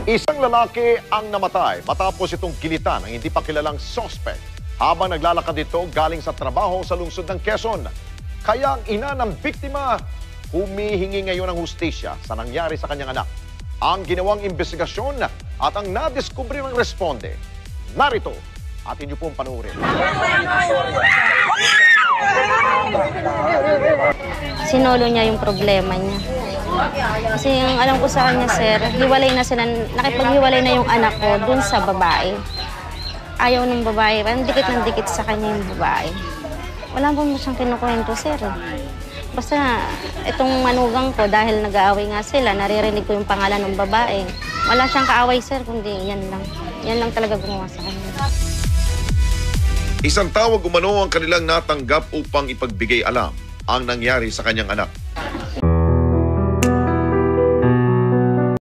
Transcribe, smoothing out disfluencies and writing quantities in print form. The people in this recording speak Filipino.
Isang lalaki ang namatay matapos itong gilitan ng hindi pa kilalang suspect habang naglalakad ito galing sa trabaho sa lungsod ng Quezon. Kaya ang ina ng biktima humihingi ngayon ng hustisya sa nangyari sa kanyang anak. Ang ginawang investigasyon at ang nadiskubre ng responde. Narito, atin niyo pong panuorin. Sinolo niya yung problema niya. Kasi yung alam ko sa kanya, sir, hiwalay na sila, nakipaghiwalay na yung anak ko dun sa babae. Ayaw ng babae, parang dikit ng dikit sa kanya yung babae. Wala po mo siyang kinukwento, sir. Basta itong manugang ko, dahil nag-aaway nga sila, naririnig ko yung pangalan ng babae. Wala siyang kaaway, sir, kundi yan lang. Yan lang talaga gumawa sa kanya. Isang tawag umano ang kanilang natanggap upang ipagbigay alam ang nangyari sa kanyang anak.